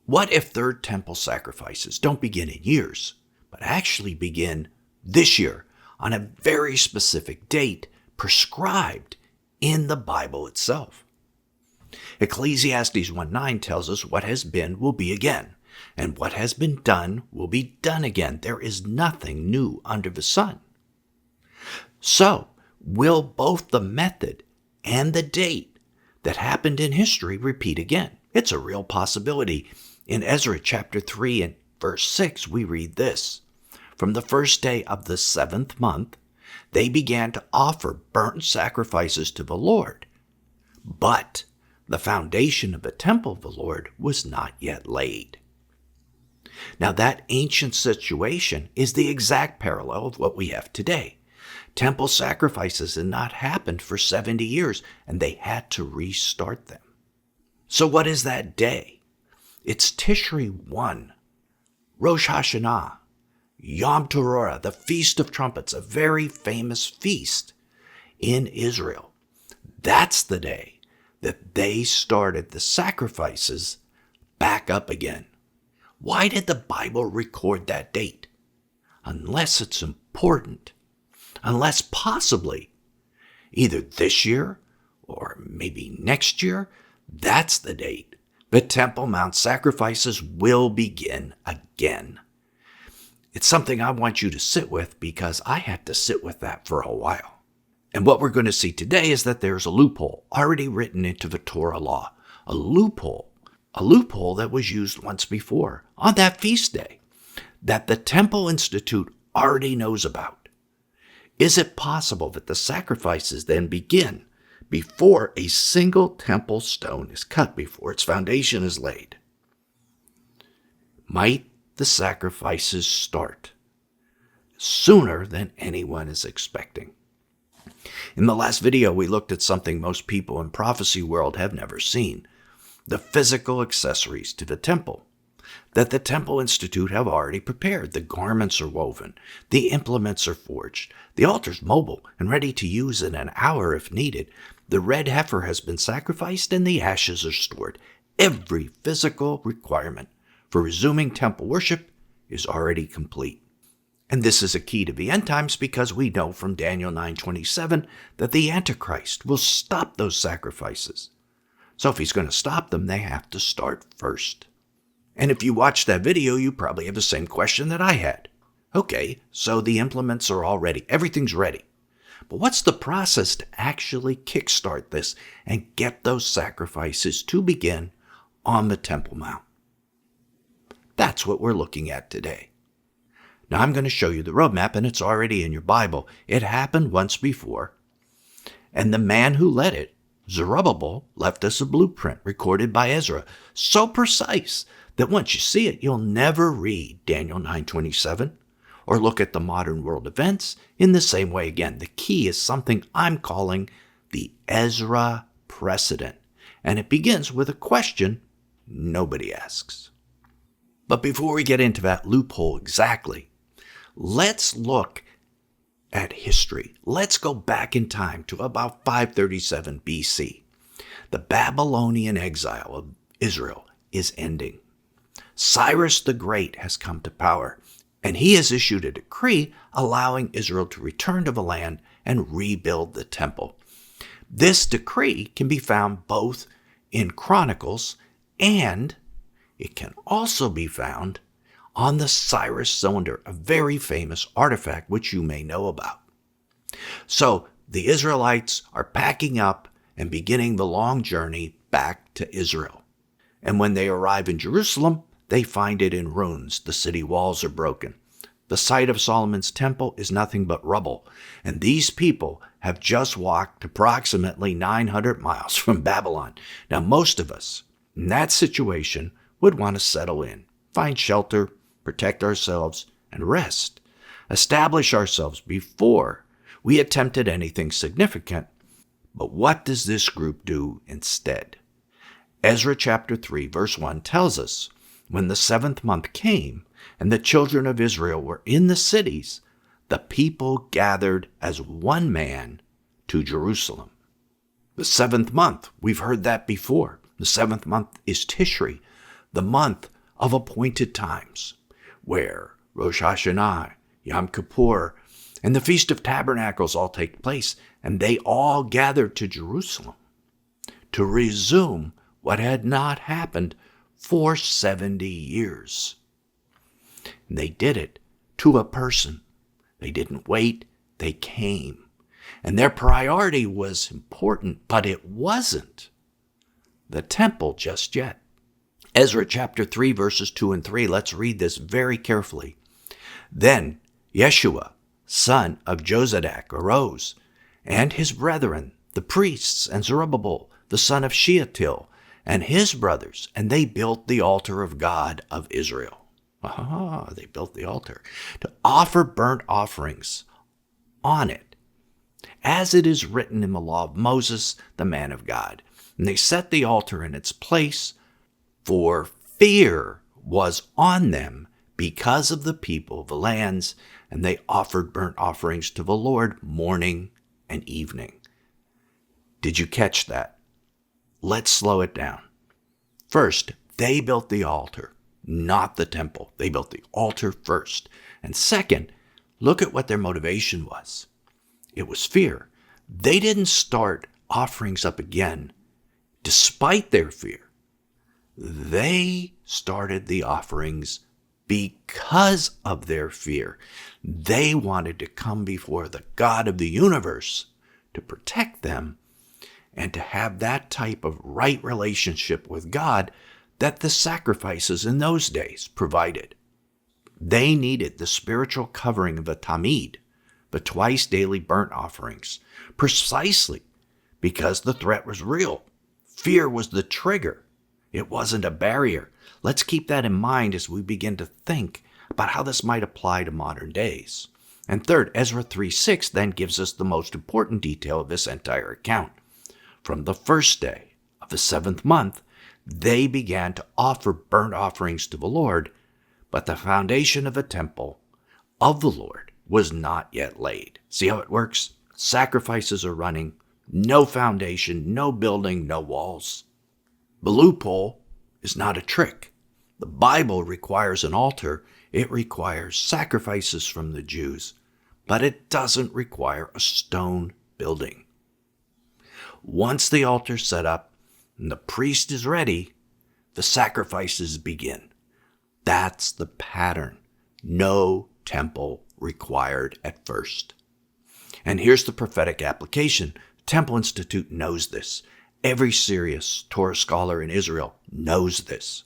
What if third temple sacrifices don't begin in years, but actually begin this year on a very specific date prescribed in the Bible itself? Ecclesiastes 1:9 tells us what has been will be again, and what has been done will be done again. There is nothing new under the sun. So, will both the method and the date that happened in history repeat again? It's a real possibility. In Ezra chapter 3 and verse 6, we read this: "From the first day of the 7th month, they began to offer burnt sacrifices to the Lord. But the foundation of the temple of the Lord was not yet laid." Now, that ancient situation is the exact parallel of what we have today. Temple sacrifices had not happened for 70 years, and they had to restart them. So what is that day? It's Tishri 1, Rosh Hashanah, Yom Teruah, the Feast of Trumpets, a very famous feast in Israel. That's the day that they started the sacrifices back up again. Why did the Bible record that date? Unless it's important. Unless possibly either this year or maybe next year, that's the date the Temple Mount sacrifices will begin again. It's something I want you to sit with because I had to sit with that for a while. And what we're going to see today is that there's a loophole already written into the Torah law, a loophole that was used once before on that feast day that the Temple Institute already knows about. Is it possible that the sacrifices then begin before a single temple stone is cut, before its foundation is laid? Might the sacrifices start sooner than anyone is expecting? In the last video, we looked at something most people in prophecy world have never seen: the physical accessories to the temple that the Temple Institute have already prepared. The garments are woven, the implements are forged, the altar's mobile and ready to use in an hour if needed. The red heifer has been sacrificed and the ashes are stored. Every physical requirement for resuming temple worship is already complete. And this is a key to the end times because we know from Daniel 9:27 that the Antichrist will stop those sacrifices. So if he's going to stop them, they have to start first. And if you watched that video, you probably have the same question that I had. Okay, so the implements are all ready. Everything's ready. But what's the process to actually kickstart this and get those sacrifices to begin on the Temple Mount? That's what we're looking at today. Now I'm going to show you the roadmap, and it's already in your Bible. It happened once before, and the man who led it, Zerubbabel, left us a blueprint recorded by Ezra, so precise that once you see it, you'll never read Daniel 9:27 or look at the modern world events in the same way again. The key is something I'm calling the Ezra precedent, and it begins with a question nobody asks. But before we get into that loophole exactly, let's look at history. Let's go back in time to about 537 BC. The Babylonian exile of Israel is ending. Cyrus the Great has come to power, and he has issued a decree allowing Israel to return to the land and rebuild the temple. This decree can be found both in Chronicles, and it can also be found on the Cyrus cylinder, a very famous artifact which you may know about. So the Israelites are packing up and beginning the long journey back to Israel. And when they arrive in Jerusalem, they find it in ruins. The city walls are broken. The site of Solomon's temple is nothing but rubble, and these people have just walked approximately 900 miles from Babylon. Now, most of us in that situation would want to settle in, find shelter, protect ourselves, and rest, establish ourselves before we attempted anything significant. But what does this group do instead? Ezra chapter 3, verse 1 tells us, when the 7th month came and the children of Israel were in the cities, the people gathered as one man to Jerusalem. The 7th month, we've heard that before. The 7th month is Tishri, the month of appointed times, where Rosh Hashanah, Yom Kippur, and the Feast of Tabernacles all take place, and they all gathered to Jerusalem to resume what had not happened for 70 years. And they did it to a person. They didn't wait, they came. And their priority was important, but it wasn't the temple just yet. Ezra chapter 3, verses 2 and 3, let's read this very carefully. Then Yeshua, son of Jozadak, arose, and his brethren, the priests, and Zerubbabel, the son of Shealtiel, and his brothers, and they built the altar of God of Israel. They built the altar to offer burnt offerings on it, as it is written in the law of Moses, the man of God. And they set the altar in its place, for fear was on them because of the people of the lands, and they offered burnt offerings to the Lord morning and evening. Did you catch that? Let's slow it down. First, they built the altar, not the temple. They built the altar first. And second, look at what their motivation was. It was fear. They didn't start offerings up again despite their fear. They started the offerings because of their fear. They wanted to come before the God of the universe to protect them and to have that type of right relationship with God that the sacrifices in those days provided. They needed the spiritual covering of a tamid, the twice daily burnt offerings, precisely because the threat was real. Fear was the trigger. It wasn't a barrier. Let's keep that in mind as we begin to think about how this might apply to modern days. And third, Ezra 3:6 then gives us the most important detail of this entire account. From the first day of the 7th month, they began to offer burnt offerings to the Lord, but the foundation of the temple of the Lord was not yet laid. See how it works? Sacrifices are running, no foundation, no building, no walls. The loophole is not a trick. The Bible requires an altar. It requires sacrifices from the Jews, but it doesn't require a stone building. Once the altar's set up and the priest is ready, the sacrifices begin. That's the pattern. No temple required at first. And here's the prophetic application. Temple Institute knows this. Every serious Torah scholar in Israel knows this.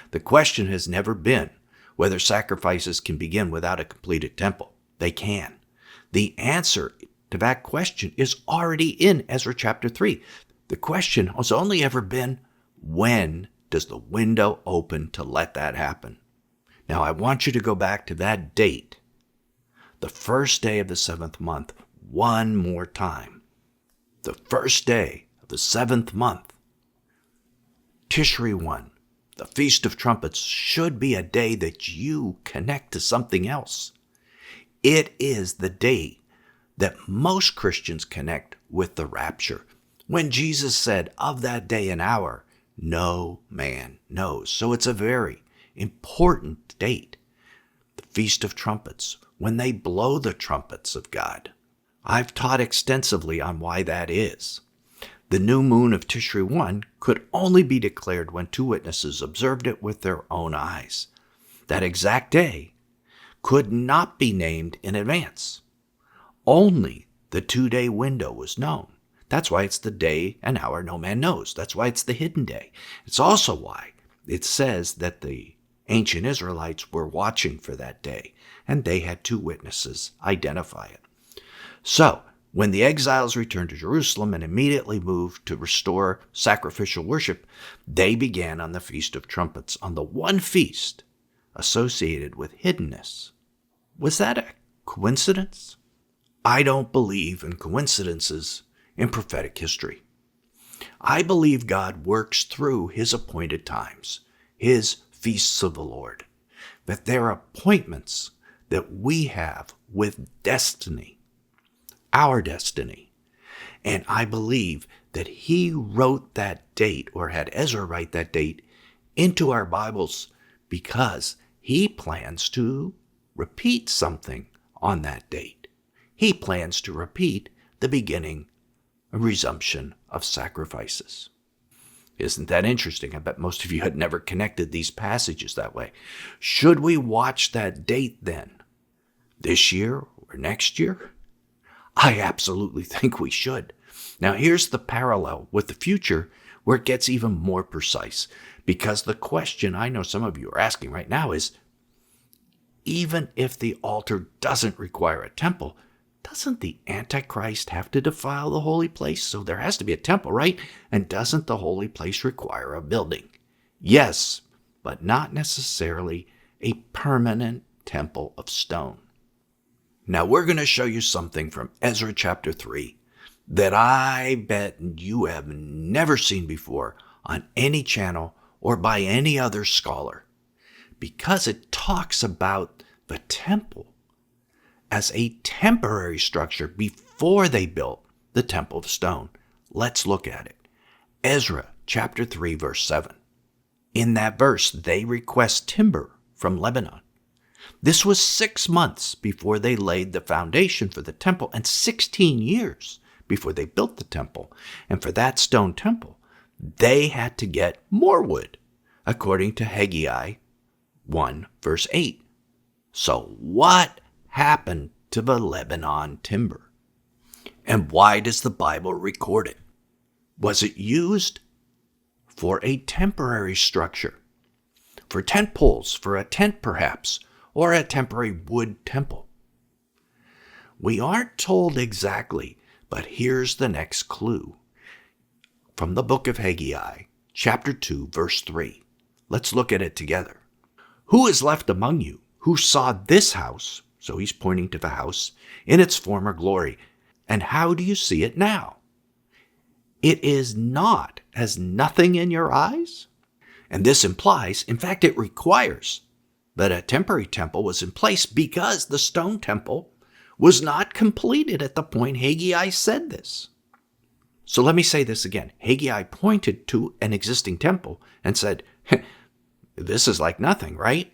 The question has never been whether sacrifices can begin without a completed temple. They can. The answer to that question is already in Ezra chapter 3. The question has only ever been, when does the window open to let that happen? Now I want you to go back to that date, the first day of the 7th month, one more time. The first day of the 7th month, Tishri 1, the Feast of Trumpets, should be a day that you connect to something else. It is the day that most Christians connect with the rapture. When Jesus said, of that day and hour, no man knows. So it's a very important date. The Feast of Trumpets, when they blow the trumpets of God. I've taught extensively on why that is. The new moon of Tishri 1 could only be declared when 2 witnesses observed it with their own eyes. That exact day could not be named in advance. Only the 2-day window was known. That's why it's the day and hour no man knows. That's why it's the hidden day. It's also why it says that the ancient Israelites were watching for that day, and they had 2 witnesses identify it. So, when the exiles returned to Jerusalem and immediately moved to restore sacrificial worship, they began on the Feast of Trumpets, on the one feast associated with hiddenness. Was that a coincidence? I don't believe in coincidences in prophetic history. I believe God works through his appointed times, his feasts of the Lord, that they're appointments that we have with destiny, our destiny. And I believe that he wrote that date, or had Ezra write that date, into our Bibles because he plans to repeat something on that date. He plans to repeat the beginning and resumption of sacrifices. Isn't that interesting? I bet most of you had never connected these passages that way. Should we watch that date then? This year or next year? I absolutely think we should. Now here's the parallel with the future where it gets even more precise. Because the question I know some of you are asking right now is, even if the altar doesn't require a temple, doesn't the Antichrist have to defile the holy place? So there has to be a temple, right? And doesn't the holy place require a building? Yes, but not necessarily a permanent temple of stone. Now we're going to show you something from Ezra chapter 3 that I bet you have never seen before on any channel or by any other scholar, because it talks about the temple as a temporary structure before they built the temple of stone. Let's look at it. Ezra chapter 3 verse 7. In that verse, they request timber from Lebanon. This was 6 months before they laid the foundation for the temple and 16 years before they built the temple. And for that stone temple, they had to get more wood, according to Haggai 1 verse 8. So what happened to the Lebanon timber? And why does the Bible record it? Was it used for a temporary structure? For tent poles, for a tent perhaps, or a temporary wood temple? We aren't told exactly, but here's the next clue. From the book of Haggai, chapter 2, verse 3. Let's look at it together. Who is left among you who saw this house, so he's pointing to the house, in its former glory, and how do you see it now? It is not as nothing in your eyes? And this implies, in fact it requires, that a temporary temple was in place because the stone temple was not completed at the point Haggai said this. So let me say this again. Haggai pointed to an existing temple and said, this is like nothing, right?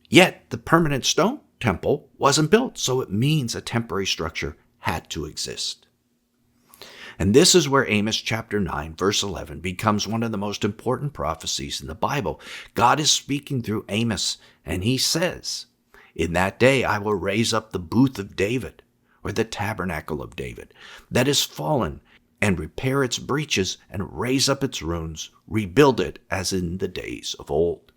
Yet the permanent stone temple wasn't built, so it means a temporary structure had to exist. And this is where Amos chapter 9, verse 11 becomes one of the most important prophecies in the Bible. God is speaking through Amos, and he says, in that day I will raise up the booth of David, or the tabernacle of David, that is fallen, and repair its breaches, and raise up its ruins, rebuild it as in the days of old.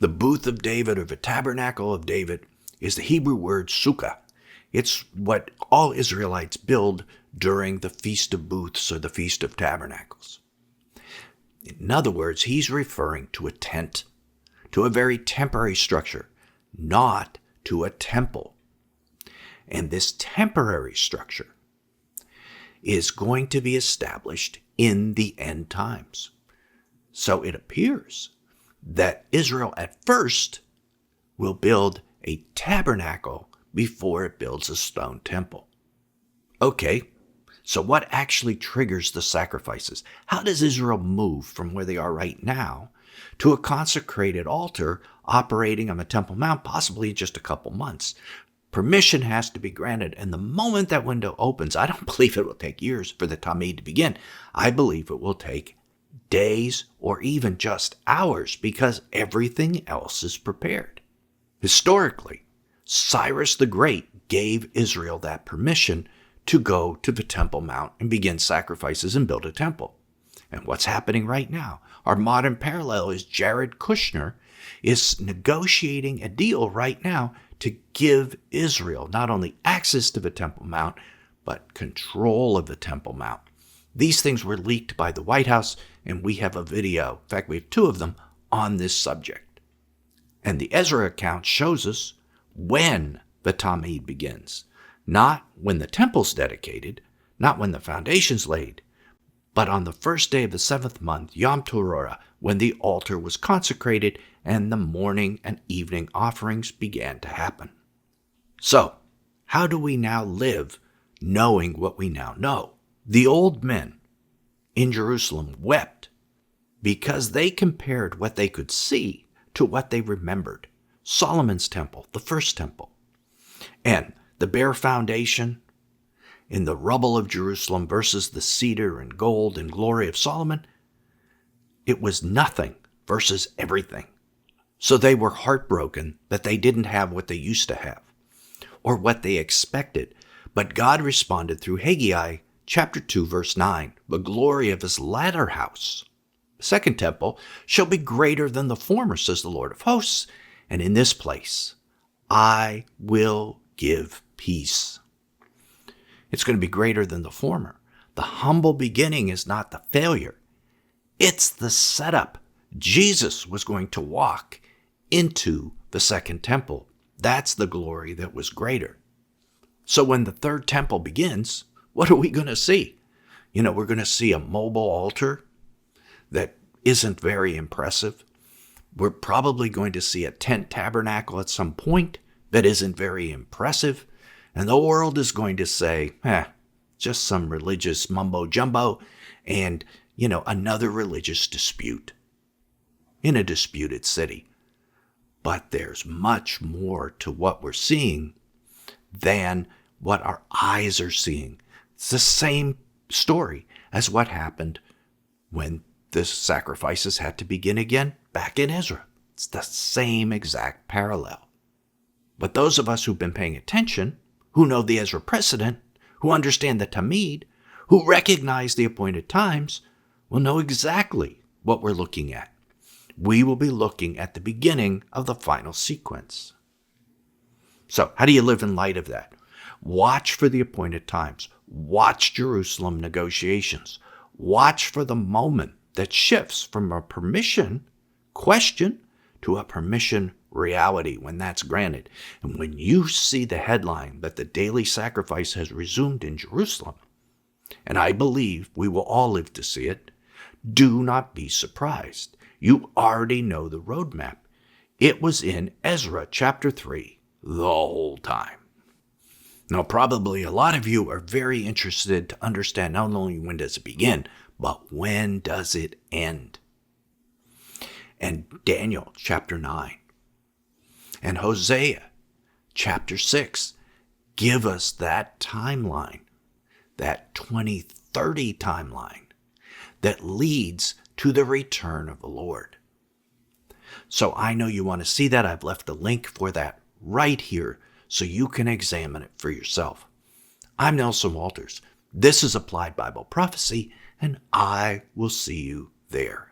The booth of David, or the tabernacle of David, is the Hebrew word sukkah. It's what all Israelites build during the Feast of Booths or the Feast of Tabernacles. In other words, he's referring to a tent, to a very temporary structure, not to a temple. And this temporary structure is going to be established in the end times. So it appears that Israel at first will build a tabernacle before it builds a stone temple. Okay, so what actually triggers the sacrifices? How does Israel move from where they are right now to a consecrated altar operating on the Temple Mount, possibly in just a couple months? Permission has to be granted, and the moment that window opens, I don't believe it will take years for the Tamid to begin. I believe it will take days or even just hours because everything else is prepared. Historically, Cyrus the Great gave Israel that permission to go to the Temple Mount and begin sacrifices and build a temple. And what's happening right now? Our modern parallel is Jared Kushner is negotiating a deal right now to give Israel not only access to the Temple Mount, but control of the Temple Mount. These things were leaked by the White House, and we have a video, in fact we have 2 of them, on this subject. And the Ezra account shows us when the Tamid begins. Not when the temple's dedicated, not when the foundation's laid, but on the first day of the 7th month, Yom Teruah, when the altar was consecrated and the morning and evening offerings began to happen. So, how do we now live knowing what we now know? The old men in Jerusalem wept because they compared what they could see, to what they remembered. Solomon's temple, the first temple, and the bare foundation in the rubble of Jerusalem versus the cedar and gold and glory of Solomon, it was nothing versus everything. So they were heartbroken that they didn't have what they used to have or what they expected. But God responded through Haggai chapter 2, verse 9, the glory of his latter house, the second temple, shall be greater than the former, says the Lord of hosts. And in this place, I will give peace. It's going to be greater than the former. The humble beginning is not the failure. It's the setup. Jesus was going to walk into the second temple. That's the glory that was greater. So when the third temple begins, what are we going to see? We're going to see a mobile altar that isn't very impressive. We're probably going to see a tent tabernacle at some point that isn't very impressive. And the world is going to say, just some religious mumbo jumbo and, another religious dispute in a disputed city. But there's much more to what we're seeing than what our eyes are seeing. It's the same story as what happened when the sacrifices had to begin again back in Ezra. It's the same exact parallel. But those of us who've been paying attention, who know the Ezra precedent, who understand the Tamid, who recognize the appointed times, will know exactly what we're looking at. We will be looking at the beginning of the final sequence. So, how do you live in light of that? Watch for the appointed times. Watch Jerusalem negotiations. Watch for the moment that shifts from a permission question to a permission reality when that's granted. And when you see the headline that the daily sacrifice has resumed in Jerusalem, and I believe we will all live to see it, do not be surprised. You already know the roadmap. It was in Ezra chapter 3 the whole time. Now, probably a lot of you are very interested to understand not only when does it begin, but when does it end? And Daniel chapter 9 and Hosea chapter 6 give us that timeline, that 2030 timeline that leads to the return of the Lord. So I know you want to see that. I've left a link for that right here so you can examine it for yourself. I'm Nelson Walters. This is Applied Bible Prophecy, and I will see you there.